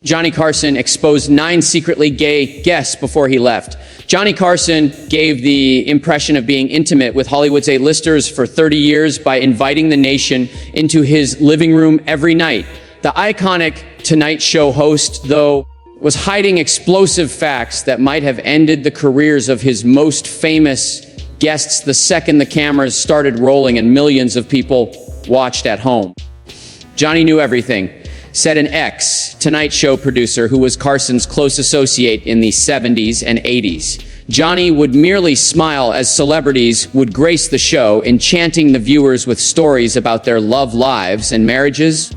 Johnny Carson exposed 9 secretly gay guests before he left. Johnny Carson gave the impression of being intimate with Hollywood's A-listers for 30 years by inviting the nation into his living room every night. The iconic Tonight Show host, though, was hiding explosive facts that might have ended the careers of his most famous guests the second the cameras started rolling and millions of people watched at home. Johnny knew everything, said an ex-Tonight Show producer who was Carson's close associate in the 70s and 80s. Johnny would merely smile as celebrities would grace the show, enchanting the viewers with stories about their love lives and marriages,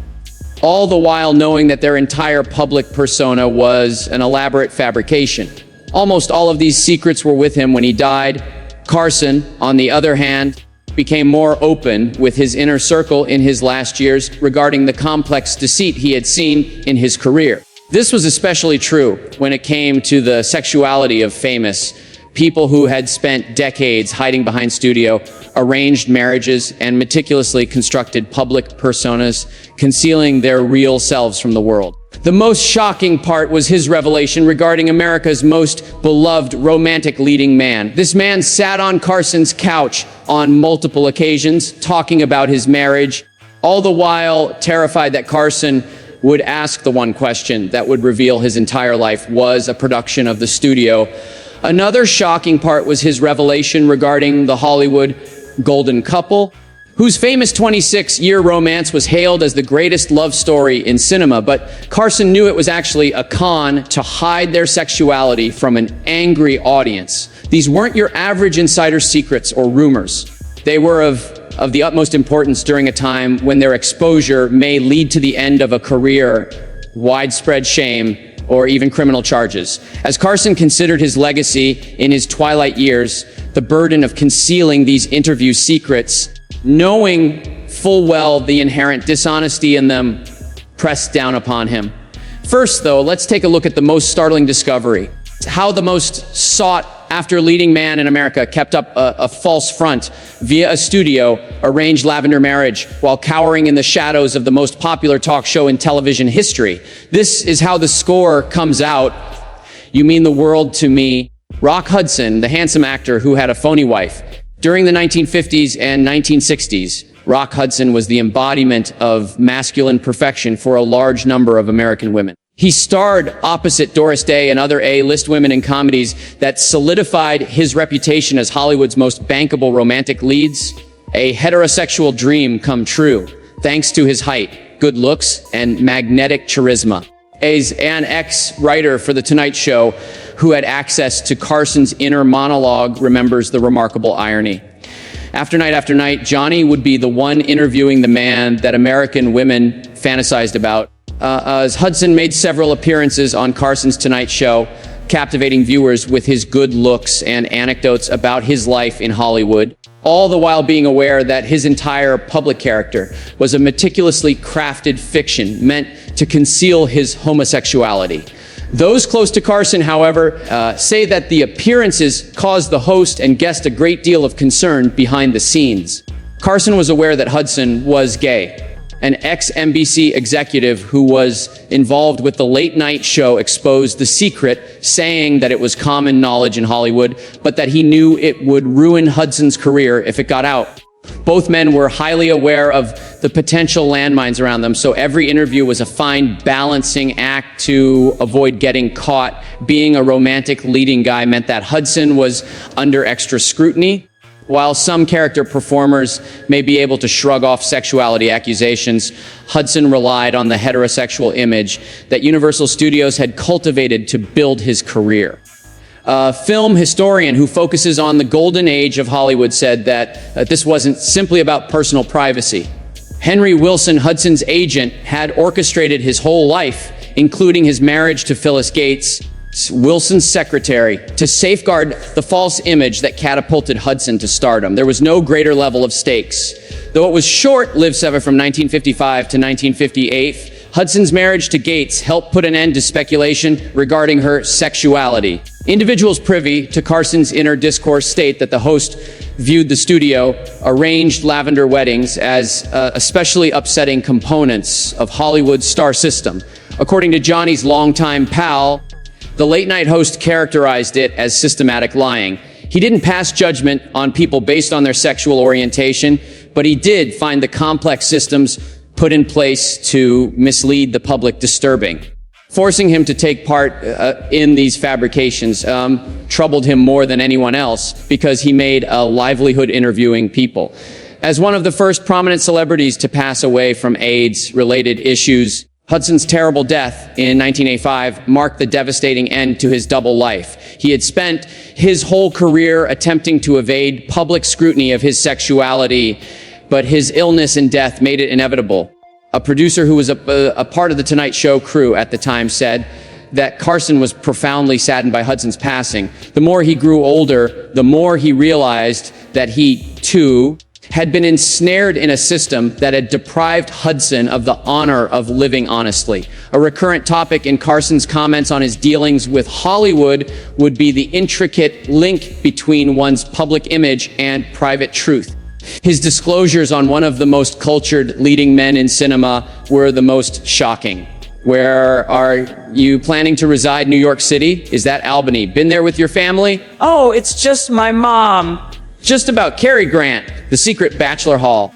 all the while knowing that their entire public persona was an elaborate fabrication. Almost all of these secrets were with him when he died. Carson, on the other hand, became more open with his inner circle in his last years regarding the complex deceit he had seen in his career. This was especially true when it came to the sexuality of famous people who had spent decades hiding behind studio, arranged marriages, and meticulously constructed public personas, concealing their real selves from the world. The most shocking part was his revelation regarding America's most beloved romantic leading man. This man sat on Carson's couch on multiple occasions, talking about his marriage, all the while terrified that Carson would ask the one question that would reveal his entire life was a production of the studio. Another shocking part was his revelation regarding the Hollywood golden couple, whose famous 26-year romance was hailed as the greatest love story in cinema, but Carson knew it was actually a con to hide their sexuality from an angry audience. These weren't your average insider secrets or rumors. They were of the utmost importance during a time when their exposure may lead to the end of a career, widespread shame, or even criminal charges. As Carson considered his legacy in his twilight years, the burden of concealing these interview secrets, knowing full well the inherent dishonesty in them, pressed down upon him. First, though, let's take a look at the most startling discovery: how the most sought-after leading man in America kept up a false front via a studio-arranged lavender marriage while cowering in the shadows of the most popular talk show in television history. This is how the score comes out. "You mean the world to me." Rock Hudson, the handsome actor who had a phony wife. During the 1950s and 1960s, Rock Hudson was the embodiment of masculine perfection for a large number of American women. He starred opposite Doris Day and other A-list women in comedies that solidified his reputation as Hollywood's most bankable romantic leads. A heterosexual dream come true, thanks to his height, good looks, and magnetic charisma. As an ex-writer for The Tonight Show, who had access to Carson's inner monologue, remembers the remarkable irony. After night, Johnny would be the one interviewing the man that American women fantasized about. As Hudson made several appearances on Carson's Tonight Show, captivating viewers with his good looks and anecdotes about his life in Hollywood, all the while being aware that his entire public character was a meticulously crafted fiction meant to conceal his homosexuality. Those close to Carson, however, say that the appearances caused the host and guest a great deal of concern behind the scenes. Carson was aware that Hudson was gay. An ex-NBC executive who was involved with the late night show exposed the secret, saying that it was common knowledge in Hollywood, but that he knew it would ruin Hudson's career if it got out. Both men were highly aware of the potential landmines around them, so every interview was a fine balancing act to avoid getting caught. Being a romantic leading guy meant that Hudson was under extra scrutiny. While some character performers may be able to shrug off sexuality accusations, Hudson relied on the heterosexual image that Universal Studios had cultivated to build his career. A film historian who focuses on the golden age of Hollywood said that this wasn't simply about personal privacy. Henry Wilson, Hudson's agent, had orchestrated his whole life, including his marriage to Phyllis Gates, Wilson's secretary, to safeguard the false image that catapulted Hudson to stardom. There was no greater level of stakes. Though it was short-lived from 1955 to 1958, Hudson's marriage to Gates helped put an end to speculation regarding her sexuality. Individuals privy to Carson's inner discourse state that the host viewed the studio-arranged lavender weddings as especially upsetting components of Hollywood's star system. According to Johnny's longtime pal, the late-night host characterized it as systematic lying. He didn't pass judgment on people based on their sexual orientation, but he did find the complex systems put in place to mislead the public disturbing. Forcing him to take part in these fabrications troubled him more than anyone else because he made a livelihood interviewing people. As one of the first prominent celebrities to pass away from AIDS-related issues, Hudson's terrible death in 1985 marked the devastating end to his double life. He had spent his whole career attempting to evade public scrutiny of his sexuality, but his illness and death made it inevitable. A producer who was a part of the Tonight Show crew at the time said that Carson was profoundly saddened by Hudson's passing. The more he grew older, the more he realized that he, too, had been ensnared in a system that had deprived Hudson of the honor of living honestly. A recurrent topic in Carson's comments on his dealings with Hollywood would be the intricate link between one's public image and private truth. His disclosures on one of the most cultured leading men in cinema were the most shocking. Where are you planning to reside? New York City? Is that Albany? Been there with your family? Oh, it's just my mom. Just about Cary Grant, the secret bachelor hall.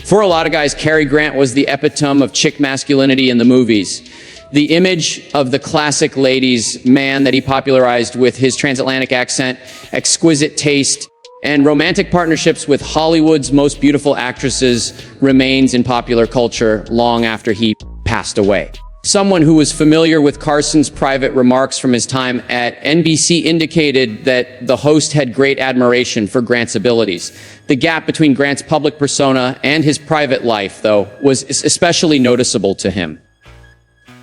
For a lot of guys, Cary Grant was the epitome of chick masculinity in the movies. The image of the classic ladies' man that he popularized with his transatlantic accent, exquisite taste, and romantic partnerships with Hollywood's most beautiful actresses remains in popular culture long after he passed away. Someone who was familiar with Carson's private remarks from his time at NBC indicated that the host had great admiration for Grant's abilities. The gap between Grant's public persona and his private life, though, was especially noticeable to him.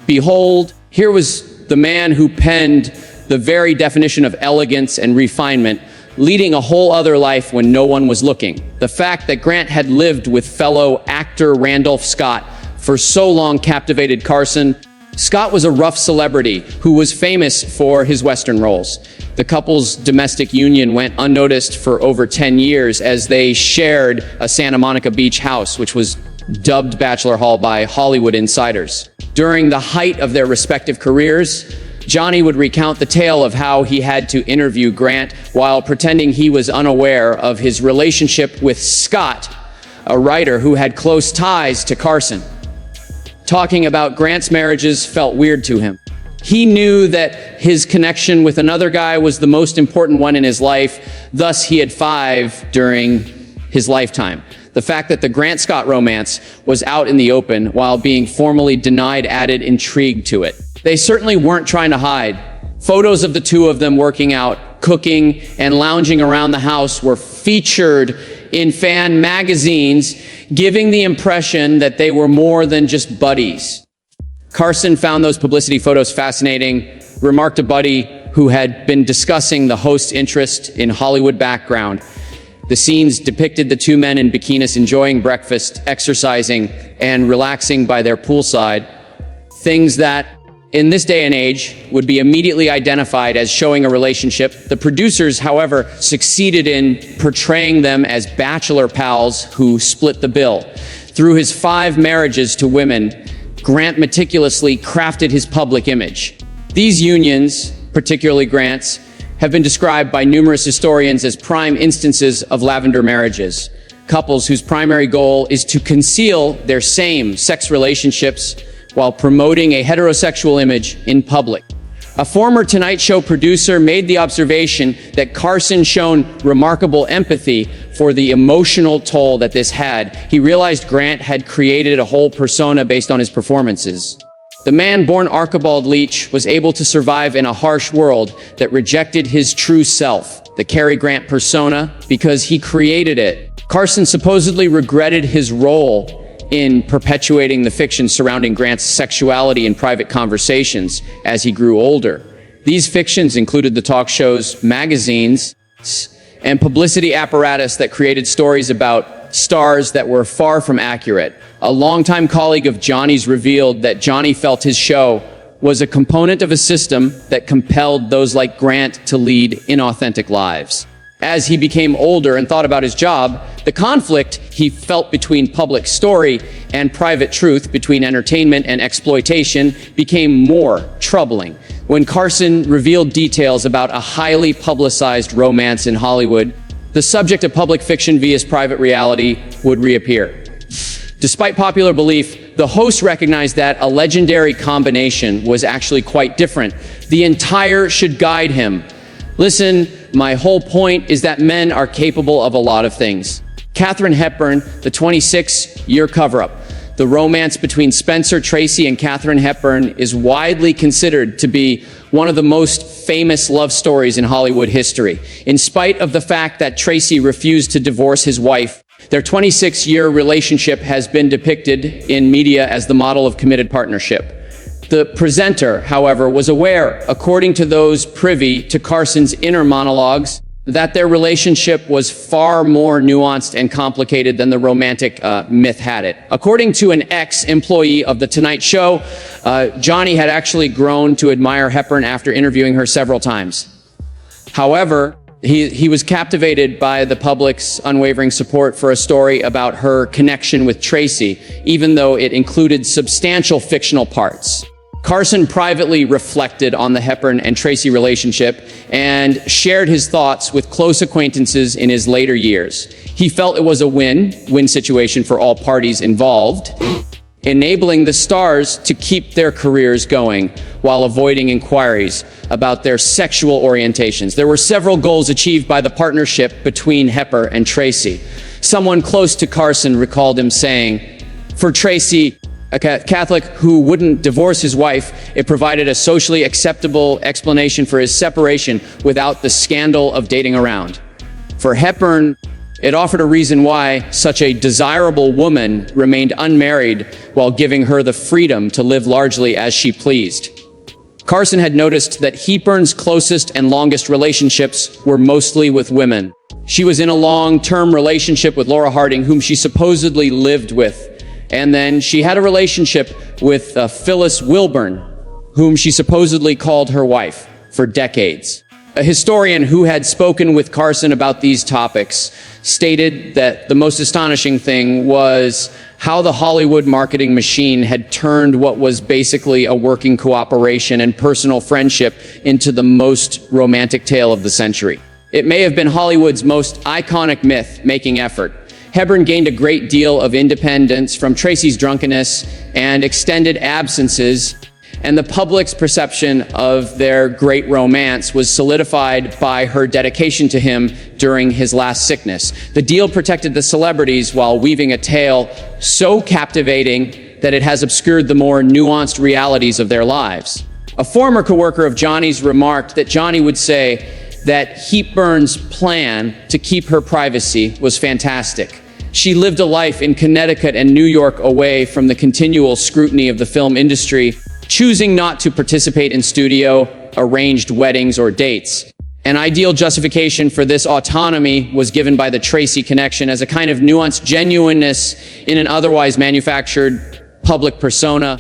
Behold, here was the man who penned the very definition of elegance and refinement, leading a whole other life when no one was looking. The fact that Grant had lived with fellow actor Randolph Scott for so long captivated Carson. Scott was a rough celebrity who was famous for his Western roles. The couple's domestic union went unnoticed for over 10 years as they shared a Santa Monica Beach house, which was dubbed Bachelor Hall by Hollywood insiders. During the height of their respective careers, Johnny would recount the tale of how he had to interview Grant while pretending he was unaware of his relationship with Scott, a writer who had close ties to Carson. Talking about Grant's marriages felt weird to him. He knew that his connection with another guy was the most important one in his life, thus he had 5 during his lifetime. The fact that the Grant-Scott romance was out in the open while being formally denied added intrigue to it. They certainly weren't trying to hide. Photos of the two of them working out, cooking, and lounging around the house were featured in fan magazines, giving the impression that they were more than just buddies. Carson found those publicity photos fascinating, remarked a buddy who had been discussing the host's interest in Hollywood background. The scenes depicted the two men in bikinis enjoying breakfast, exercising, and relaxing by their poolside, things that in this day and age would be immediately identified as showing a relationship. The producers, however, succeeded in portraying them as bachelor pals who split the bill. Through his 5 marriages to women, Grant meticulously crafted his public image. These unions, particularly Grant's, have been described by numerous historians as prime instances of lavender marriages. Couples whose primary goal is to conceal their same-sex relationships while promoting a heterosexual image in public. A former Tonight Show producer made the observation that Carson shown remarkable empathy for the emotional toll that this had. He realized Grant had created a whole persona based on his performances. The man born Archibald Leach was able to survive in a harsh world that rejected his true self, the Cary Grant persona, because he created it. Carson supposedly regretted his role in perpetuating the fiction surrounding Grant's sexuality in private conversations as he grew older. These fictions included the talk shows, magazines, and publicity apparatus that created stories about stars that were far from accurate. A longtime colleague of Johnny's revealed that Johnny felt his show was a component of a system that compelled those like Grant to lead inauthentic lives. As he became older and thought about his job, The conflict he felt between public story and private truth, between entertainment and exploitation, became more troubling when Carson revealed details about a highly publicized romance in Hollywood. The subject of public fiction via private reality would reappear. Despite popular belief, the host recognized that a legendary combination was actually quite different. The entire should guide him. Listen, my whole point is that men are capable of a lot of things. Katharine Hepburn, the 26-year cover-up. The romance between Spencer Tracy and Katharine Hepburn is widely considered to be one of the most famous love stories in Hollywood history. In spite of the fact that Tracy refused to divorce his wife, their 26-year relationship has been depicted in media as the model of committed partnership. The presenter, however, was aware, according to those privy to Carson's inner monologues, that their relationship was far more nuanced and complicated than the romantic myth had it. According to an ex-employee of The Tonight Show, Johnny had actually grown to admire Hepburn after interviewing her several times. However, he was captivated by the public's unwavering support for a story about her connection with Tracy, even though it included substantial fictional parts. Carson privately reflected on the Hepburn and Tracy relationship and shared his thoughts with close acquaintances in his later years. He felt it was a win-win situation for all parties involved, enabling the stars to keep their careers going while avoiding inquiries about their sexual orientations. There were several goals achieved by the partnership between Hepburn and Tracy. Someone close to Carson recalled him saying, "For Tracy, a Catholic who wouldn't divorce his wife, it provided a socially acceptable explanation for his separation without the scandal of dating around. For Hepburn, it offered a reason why such a desirable woman remained unmarried while giving her the freedom to live largely as she pleased." Carson had noticed that Hepburn's closest and longest relationships were mostly with women. She was in a long-term relationship with Laura Harding, whom she supposedly lived with. And then she had a relationship with Phyllis Wilburn, whom she supposedly called her wife for decades. A historian who had spoken with Carson about these topics stated that the most astonishing thing was how the Hollywood marketing machine had turned what was basically a working cooperation and personal friendship into the most romantic tale of the century. It may have been Hollywood's most iconic myth-making effort. Hepburn gained a great deal of independence from Tracy's drunkenness and extended absences, and the public's perception of their great romance was solidified by her dedication to him during his last sickness. The deal protected the celebrities while weaving a tale so captivating that it has obscured the more nuanced realities of their lives. A former coworker of Johnny's remarked that Johnny would say that Hepburn's plan to keep her privacy was fantastic. She lived a life in Connecticut and New York away from the continual scrutiny of the film industry, choosing not to participate in studio, arranged weddings, or dates. An ideal justification for this autonomy was given by the Tracy connection as a kind of nuanced genuineness in an otherwise manufactured public persona.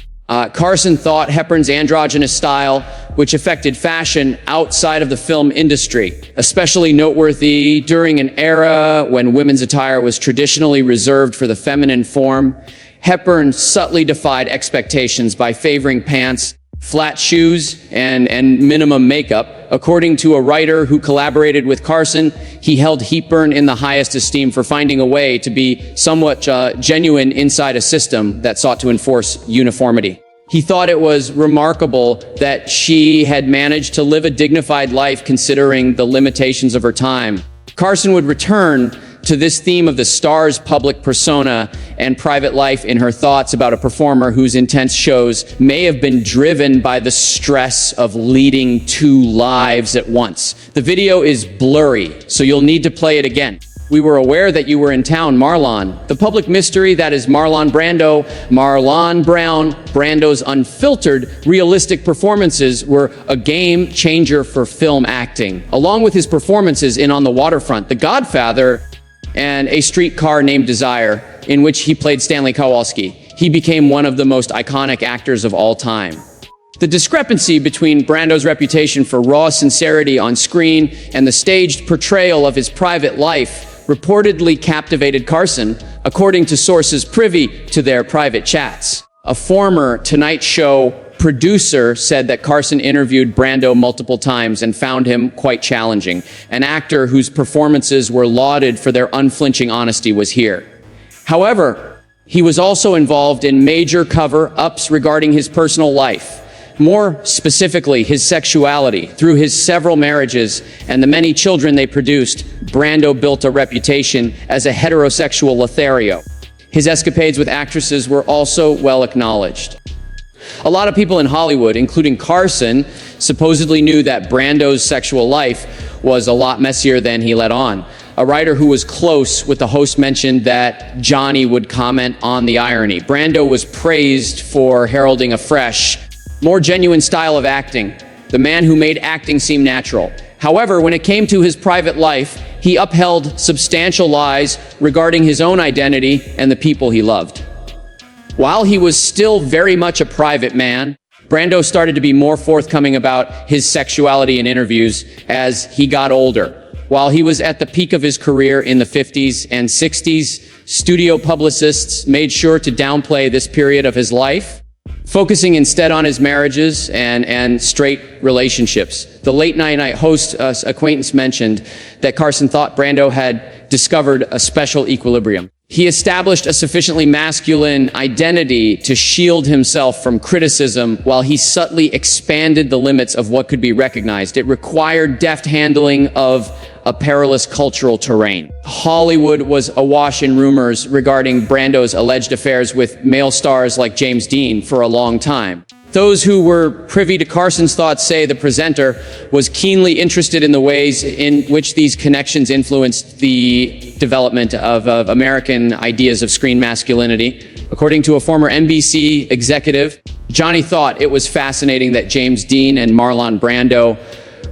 Carson thought Hepburn's androgynous style, which affected fashion outside of the film industry, especially noteworthy during an era when women's attire was traditionally reserved for the feminine form. Hepburn subtly defied expectations by favoring pants, flat shoes, and minimum makeup. According to a writer who collaborated with Carson, he held Hepburn in the highest esteem for finding a way to be somewhat genuine inside a system that sought to enforce uniformity. He thought it was remarkable that she had managed to live a dignified life considering the limitations of her time. Carson would return to this theme of the star's public persona and private life in her thoughts about a performer whose intense shows may have been driven by the stress of leading two lives at once. The video is blurry, so you'll need to play it again. "We were aware that you were in town, Marlon. The public mystery that is Marlon Brando, Marlon Brown, Brando's unfiltered, realistic performances were a game changer for film acting. Along with his performances in On the Waterfront, The Godfather, and A Streetcar Named Desire, in which he played Stanley Kowalski, he became one of the most iconic actors of all time." The discrepancy between Brando's reputation for raw sincerity on screen and the staged portrayal of his private life reportedly captivated Carson, according to sources privy to their private chats. A former Tonight Show producer said that Carson interviewed Brando multiple times and found him quite challenging. An actor whose performances were lauded for their unflinching honesty was here. However, he was also involved in major cover-ups regarding his personal life. More specifically, his sexuality. Through his several marriages and the many children they produced, Brando built a reputation as a heterosexual Lothario. His escapades with actresses were also well acknowledged. A lot of people in Hollywood, including Carson, supposedly knew that Brando's sexual life was a lot messier than he let on. A writer who was close with the host mentioned that Johnny would comment on the irony. Brando was praised for heralding a fresh, more genuine style of acting, the man who made acting seem natural. However, when it came to his private life, he upheld substantial lies regarding his own identity and the people he loved. While he was still very much a private man, Brando started to be more forthcoming about his sexuality in interviews as he got older. While he was at the peak of his career in the 50s and 60s, studio publicists made sure to downplay this period of his life, focusing instead on his marriages and straight relationships. The late night host acquaintance mentioned that Carson thought Brando had discovered a special equilibrium. He established a sufficiently masculine identity to shield himself from criticism while he subtly expanded the limits of what could be recognized. It required deft handling of a perilous cultural terrain. Hollywood was awash in rumors regarding Brando's alleged affairs with male stars like James Dean for a long time. Those who were privy to Carson's thoughts say the presenter was keenly interested in the ways in which these connections influenced the development of American ideas of screen masculinity. According to a former NBC executive, Johnny thought it was fascinating that James Dean and Marlon Brando,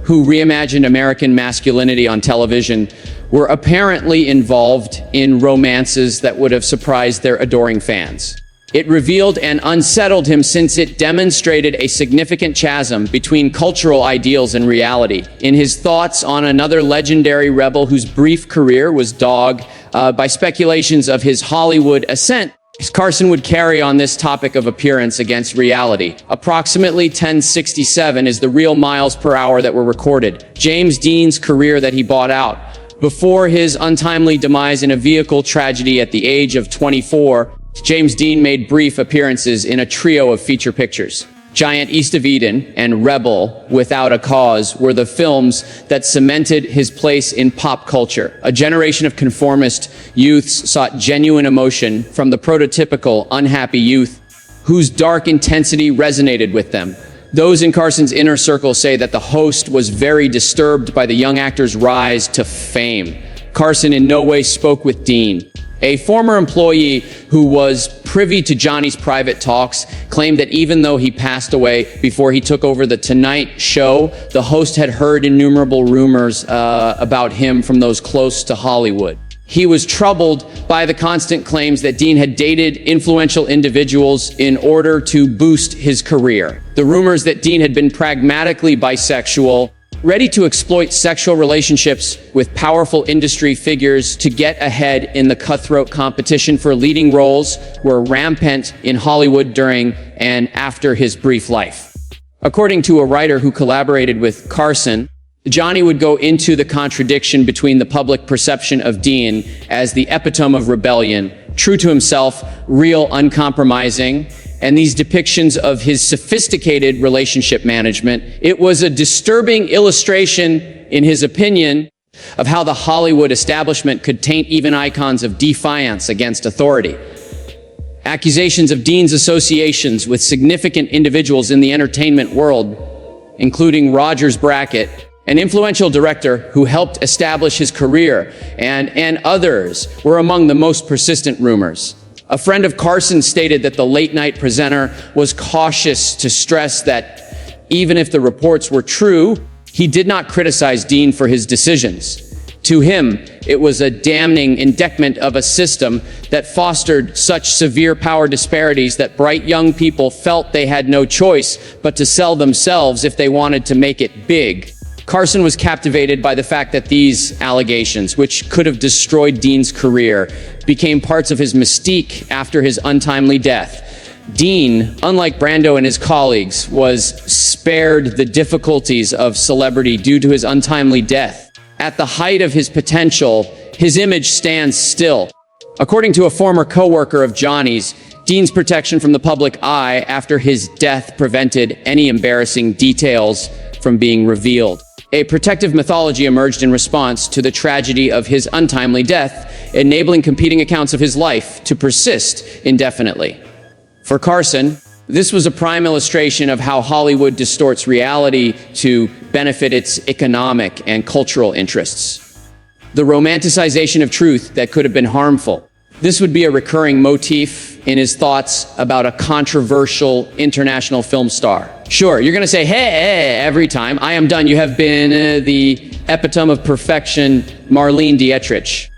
who reimagined American masculinity on television, were apparently involved in romances that would have surprised their adoring fans. It revealed and unsettled him since it demonstrated a significant chasm between cultural ideals and reality. In his thoughts on another legendary rebel whose brief career was dogged by speculations of his Hollywood ascent, Carson would carry on this topic of appearance against reality. Approximately 1067 is the real miles per hour that were recorded. James Dean's career that he bought out before his untimely demise in a vehicle tragedy at the age of 24, James Dean made brief appearances in a trio of feature pictures. Giant East of Eden and Rebel Without a Cause were the films that cemented his place in pop culture. A generation of conformist youths sought genuine emotion from the prototypical unhappy youth whose dark intensity resonated with them. Those in Carson's inner circle say that the host was very disturbed by the young actor's rise to fame. Carson in no way spoke with Dean. A former employee who was privy to Johnny's private talks claimed that even though he passed away before he took over The Tonight Show, the host had heard innumerable rumors about him from those close to Hollywood. He was troubled by the constant claims that Dean had dated influential individuals in order to boost his career. The rumors that Dean had been pragmatically bisexual, ready to exploit sexual relationships with powerful industry figures to get ahead in the cutthroat competition for leading roles were rampant in Hollywood during and after his brief life. According to a writer who collaborated with Carson, Johnny would go into the contradiction between the public perception of Dean as the epitome of rebellion, true to himself, real, uncompromising, and these depictions of his sophisticated relationship management. It was a disturbing illustration, in his opinion, of how the Hollywood establishment could taint even icons of defiance against authority. Accusations of Dean's associations with significant individuals in the entertainment world, including Rogers Brackett, an influential director who helped establish his career, and others, were among the most persistent rumors. A friend of Carson stated that the late-night presenter was cautious to stress that even if the reports were true, he did not criticize Dean for his decisions. To him, it was a damning indictment of a system that fostered such severe power disparities that bright young people felt they had no choice but to sell themselves if they wanted to make it big. Carson was captivated by the fact that these allegations, which could have destroyed Dean's career, became parts of his mystique after his untimely death. Dean, unlike Brando and his colleagues, was spared the difficulties of celebrity due to his untimely death. At the height of his potential, his image stands still. According to a former co-worker of Johnny's, Dean's protection from the public eye after his death prevented any embarrassing details from being revealed. A protective mythology emerged in response to the tragedy of his untimely death, enabling competing accounts of his life to persist indefinitely. For Carson, this was a prime illustration of how Hollywood distorts reality to benefit its economic and cultural interests. The romanticization of truth that could have been harmful. This would be a recurring motif in his thoughts about a controversial international film star. Sure, you're going to say, hey, every time. I am done. You have been the epitome of perfection, Marlene Dietrich.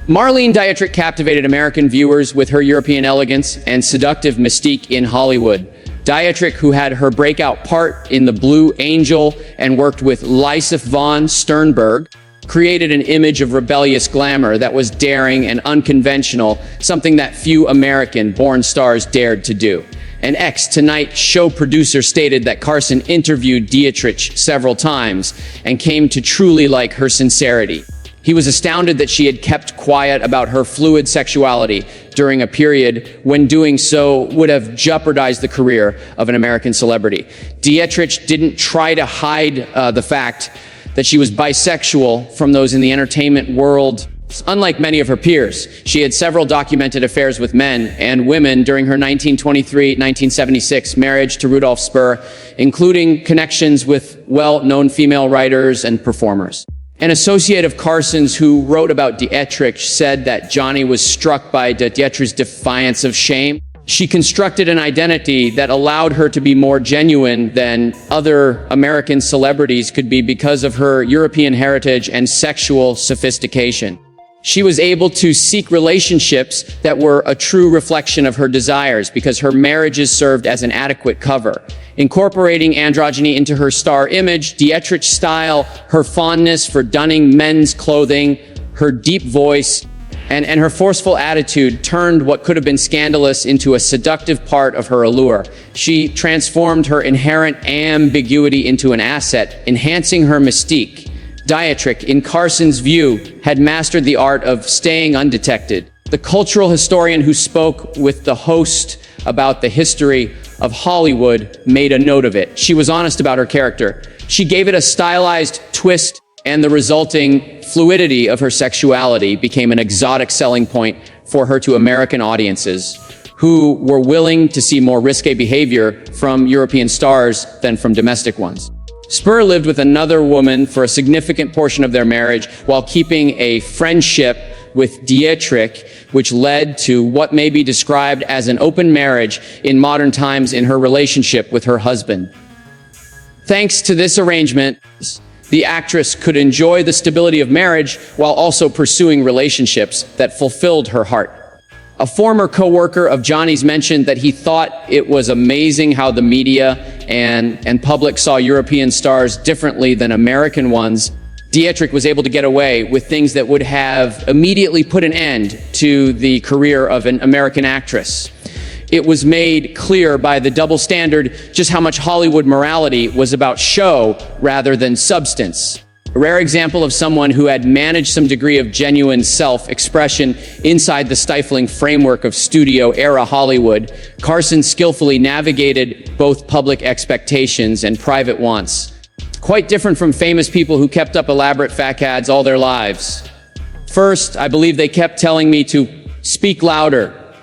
Marlene Dietrich captivated American viewers with her European elegance and seductive mystique in Hollywood. Dietrich, who had her breakout part in The Blue Angel and worked with Lysif von Sternberg, created an image of rebellious glamour that was daring and unconventional, something that few American-born stars dared to do. An ex-Tonight Show producer stated that Carson interviewed Dietrich several times and came to truly like her sincerity. He was astounded that she had kept quiet about her fluid sexuality during a period when doing so would have jeopardized the career of an American celebrity. Dietrich didn't try to hide the fact that she was bisexual from those in the entertainment world. Unlike many of her peers, she had several documented affairs with men and women during her 1923-1976 marriage to Rudolf Spur, including connections with well-known female writers and performers. An associate of Carson's who wrote about Dietrich said that Johnny was struck by Dietrich's defiance of shame. She constructed an identity that allowed her to be more genuine than other American celebrities could be because of her European heritage and sexual sophistication. She was able to seek relationships that were a true reflection of her desires because her marriages served as an adequate cover. Incorporating androgyny into her star image, Dietrich's style, her fondness for donning men's clothing, her deep voice, and her forceful attitude turned what could have been scandalous into a seductive part of her allure. She transformed her inherent ambiguity into an asset, enhancing her mystique. Dietrich, in Carson's view, had mastered the art of staying undetected. The cultural historian who spoke with the host about the history of Hollywood made a note of it. She was honest about her character. She gave it a stylized twist, and the resulting fluidity of her sexuality became an exotic selling point for her to American audiences who were willing to see more risque behavior from European stars than from domestic ones. Spur lived with another woman for a significant portion of their marriage while keeping a friendship with Dietrich, which led to what may be described as an open marriage in modern times in her relationship with her husband. Thanks to this arrangement, the actress could enjoy the stability of marriage while also pursuing relationships that fulfilled her heart. A former co-worker of Johnny's mentioned that he thought it was amazing how the media and public saw European stars differently than American ones. Dietrich was able to get away with things that would have immediately put an end to the career of an American actress. It was made clear by the double standard just how much Hollywood morality was about show rather than substance. A rare example of someone who had managed some degree of genuine self-expression inside the stifling framework of studio-era Hollywood, Carson skillfully navigated both public expectations and private wants. Quite different from famous people who kept up elaborate facades all their lives. First, I believe they kept telling me to speak louder.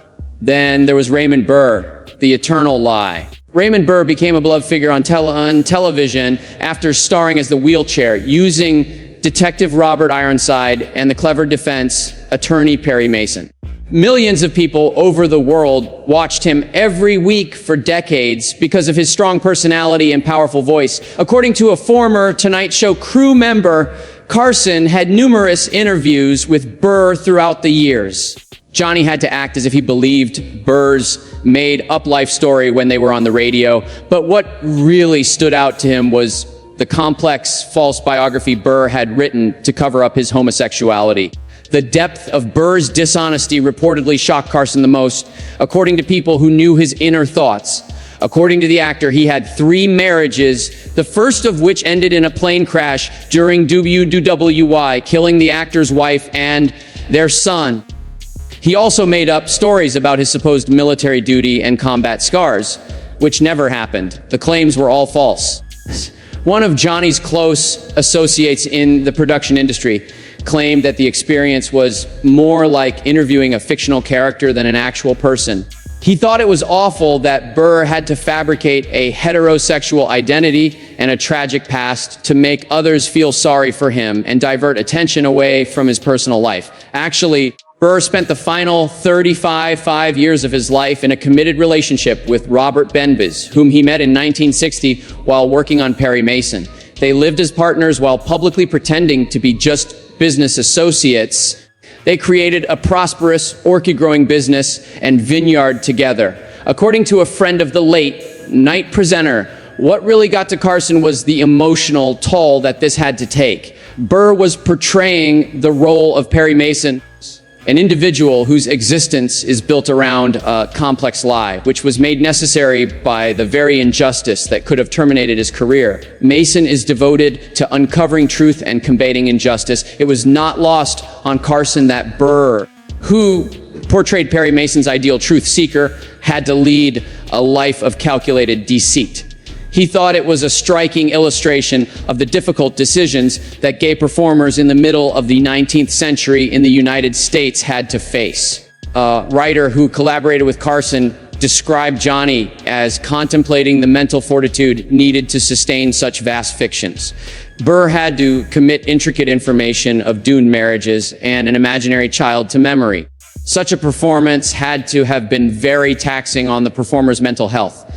Then there was Raymond Burr, the eternal lie. Raymond Burr became a beloved figure on television after starring as the wheelchair, using Detective Robert Ironside and the clever defense attorney Perry Mason. Millions of people over the world watched him every week for decades because of his strong personality and powerful voice. According to a former Tonight Show crew member, Carson had numerous interviews with Burr throughout the years. Johnny had to act as if he believed Burr's made-up life story when they were on the radio, but what really stood out to him was the complex, false biography Burr had written to cover up his homosexuality. The depth of Burr's dishonesty reportedly shocked Carson the most, according to people who knew his inner thoughts. According to the actor, he had 3 marriages, the first of which ended in a plane crash during WWY, killing the actor's wife and their son. He also made up stories about his supposed military duty and combat scars, which never happened. The claims were all false. One of Johnny's close associates in the production industry claimed that the experience was more like interviewing a fictional character than an actual person. He thought it was awful that Burr had to fabricate a heterosexual identity and a tragic past to make others feel sorry for him and divert attention away from his personal life. Actually, Burr spent the final 35 years of his life in a committed relationship with Robert Benvis, whom he met in 1960 while working on Perry Mason. They lived as partners while publicly pretending to be just business associates. They created a prosperous orchid-growing business and vineyard together. According to a friend of the late night presenter, what really got to Carson was the emotional toll that this had to take. Burr was portraying the role of Perry Mason, an individual whose existence is built around a complex lie, which was made necessary by the very injustice that could have terminated his career. Mason is devoted to uncovering truth and combating injustice. It was not lost on Carson that Burr, who portrayed Perry Mason's ideal truth seeker, had to lead a life of calculated deceit. He thought it was a striking illustration of the difficult decisions that gay performers in the middle of the 19th century in the United States had to face. A writer who collaborated with Carson described Johnny as contemplating the mental fortitude needed to sustain such vast fictions. Burr had to commit intricate information of doomed marriages and an imaginary child to memory. Such a performance had to have been very taxing on the performer's mental health.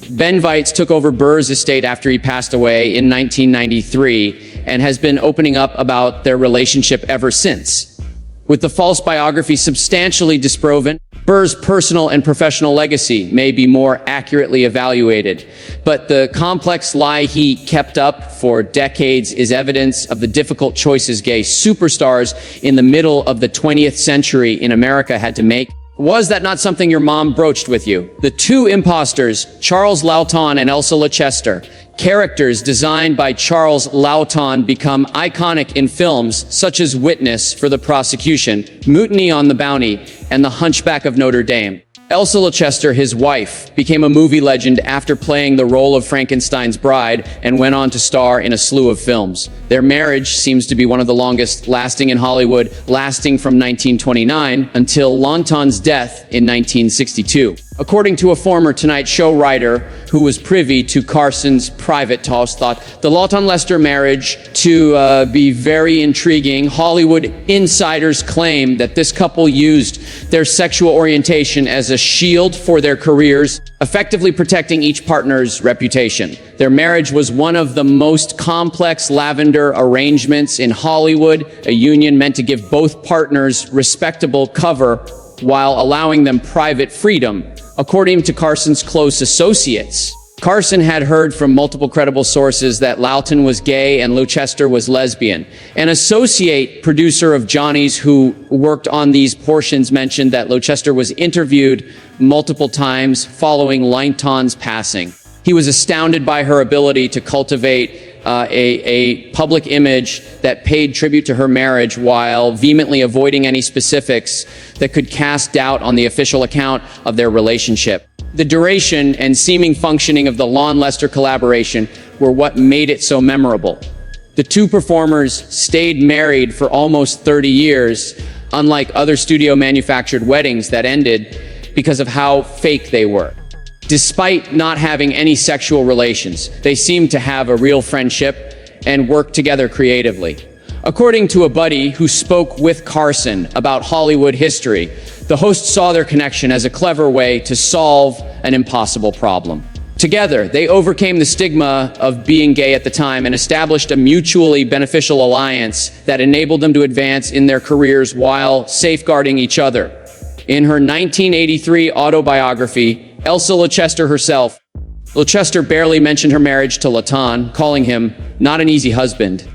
Ben Weitz took over Burr's estate after he passed away in 1993 and has been opening up about their relationship ever since. With the false biography substantially disproven, Burr's personal and professional legacy may be more accurately evaluated, but the complex lie he kept up for decades is evidence of the difficult choices gay superstars in the middle of the 20th century in America had to make. Was that not something your mom broached with you? The 2 imposters, Charles Laughton and Elsa Leicester, characters designed by Charles Laughton, become iconic in films such as Witness for the Prosecution, Mutiny on the Bounty, and The Hunchback of Notre Dame. Elsa Leicester, his wife, became a movie legend after playing the role of Frankenstein's bride and went on to star in a slew of films. Their marriage seems to be one of the longest lasting in Hollywood, lasting from 1929 until Laughton's death in 1962. According to a former Tonight Show writer who was privy to Carson's private talks, thought the Laughton-Lester marriage to be very intriguing. Hollywood insiders claim that this couple used their sexual orientation as a shield for their careers, effectively protecting each partner's reputation. Their marriage was one of the most complex lavender arrangements in Hollywood, a union meant to give both partners respectable cover while allowing them private freedom. According to Carson's close associates, Carson had heard from multiple credible sources that Laughton was gay and Leicester was lesbian. An associate producer of Johnny's who worked on these portions mentioned that Leicester was interviewed multiple times following Laughton's passing. He was astounded by her ability to cultivate a public image that paid tribute to her marriage while vehemently avoiding any specifics that could cast doubt on the official account of their relationship. The duration and seeming functioning of the Laughton-Lester collaboration were what made it so memorable. The 2 performers stayed married for almost 30 years, unlike other studio-manufactured weddings that ended because of how fake they were. Despite not having any sexual relations, they seemed to have a real friendship and work together creatively. According to a buddy who spoke with Carson about Hollywood history, the host saw their connection as a clever way to solve an impossible problem. Together, they overcame the stigma of being gay at the time and established a mutually beneficial alliance that enabled them to advance in their careers while safeguarding each other. In her 1983 autobiography, Elsa Leicester herself Gloucester barely mentioned her marriage to Latan, calling him not an easy husband.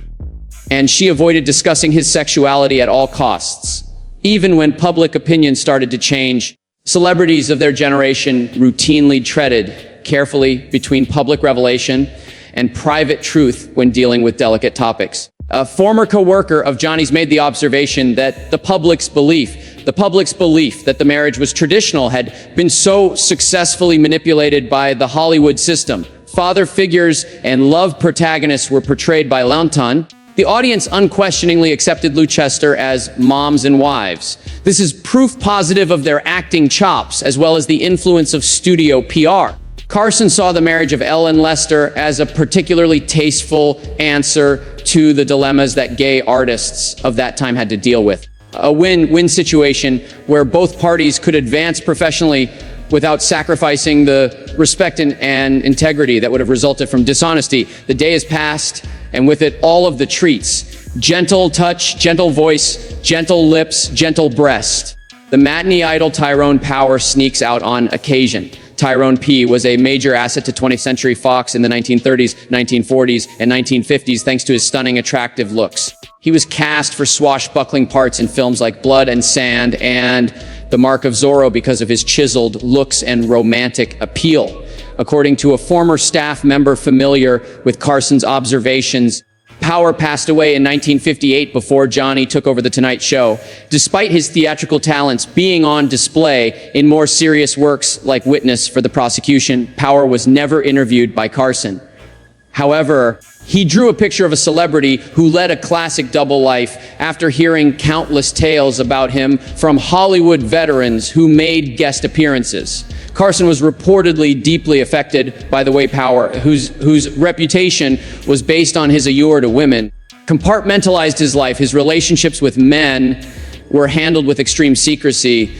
And she avoided discussing his sexuality at all costs. Even when public opinion started to change, celebrities of their generation routinely treaded carefully between public revelation and private truth when dealing with delicate topics. A former co-worker of Johnny's made the observation that the public's belief that the marriage was traditional had been so successfully manipulated by the Hollywood system. Father figures and love protagonists were portrayed by Latan. The audience unquestioningly accepted Gloucester as moms and wives. This is proof positive of their acting chops, as well as the influence of studio PR. Carson saw the marriage of Elle and Lester as a particularly tasteful answer to the dilemmas that gay artists of that time had to deal with. A win-win situation where both parties could advance professionally without sacrificing the respect and integrity that would have resulted from dishonesty. The day has passed, and with it all of the treats. Gentle touch, gentle voice, gentle lips, gentle breast. The matinee idol Tyrone Power sneaks out on occasion. Tyrone P. was a major asset to 20th Century Fox in the 1930s, 1940s, and 1950s thanks to his stunning, attractive looks. He was cast for swashbuckling parts in films like Blood and Sand and The Mark of Zorro because of his chiseled looks and romantic appeal. According to a former staff member familiar with Carson's observations, Power passed away in 1958 before Johnny took over The Tonight Show. Despite his theatrical talents being on display in more serious works like Witness for the prosecution, Power was never interviewed by Carson. However, he drew a picture of a celebrity who led a classic double life after hearing countless tales about him from Hollywood veterans who made guest appearances. Carson was reportedly deeply affected by the way Power, whose reputation was based on his allure to women, compartmentalized his life. His relationships with men were handled with extreme secrecy,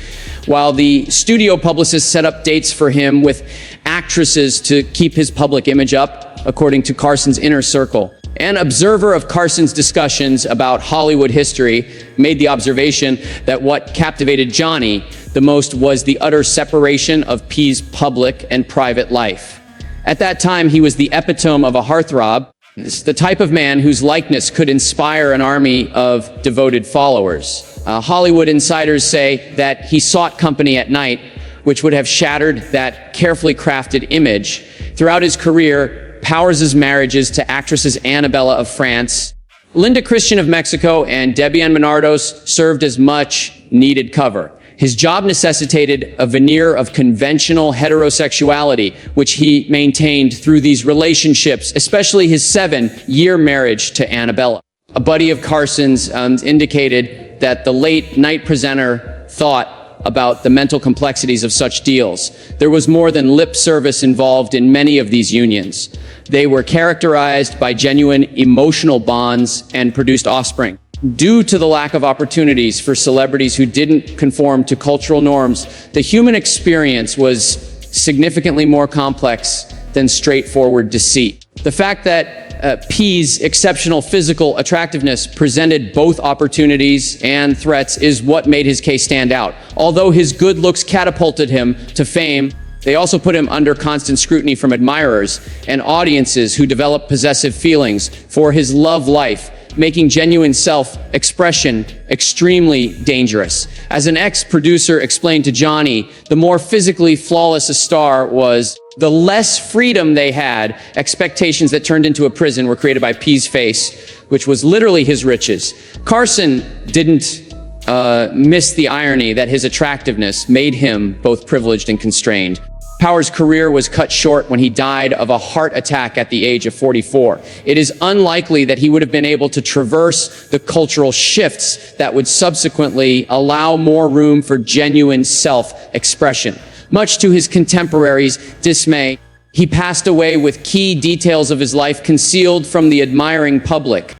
while the studio publicist set up dates for him with actresses to keep his public image up, according to Carson's inner circle. An observer of Carson's discussions about Hollywood history made the observation that what captivated Johnny the most was the utter separation of P's public and private life. At that time, he was the epitome of a heartthrob, the type of man whose likeness could inspire an army of devoted followers. Hollywood insiders say that he sought company at night, which would have shattered that carefully crafted image. Throughout his career, Powers' marriages to actresses Annabella of France, Linda Christian of Mexico, and Debian Menardos served as much needed cover. His job necessitated a veneer of conventional heterosexuality, which he maintained through these relationships, especially his 7-year marriage to Annabella. A buddy of Carson's indicated that the late night presenter thought about the mental complexities of such deals. There was more than lip service involved in many of these unions. They were characterized by genuine emotional bonds and produced offspring. Due to the lack of opportunities for celebrities who didn't conform to cultural norms, the human experience was significantly more complex than straightforward deceit. The fact that P's exceptional physical attractiveness presented both opportunities and threats is what made his case stand out. Although his good looks catapulted him to fame, they also put him under constant scrutiny from admirers and audiences who developed possessive feelings for his love life, making genuine self-expression extremely dangerous. As an ex-producer explained to Johnny, the more physically flawless a star was, the less freedom they had. Expectations that turned into a prison were created by P's face, which was literally his riches. Carson didn't miss the irony that his attractiveness made him both privileged and constrained. Power's career was cut short when he died of a heart attack at the age of 44. It is unlikely that he would have been able to traverse the cultural shifts that would subsequently allow more room for genuine self-expression. Much to his contemporaries' dismay, he passed away with key details of his life concealed from the admiring public.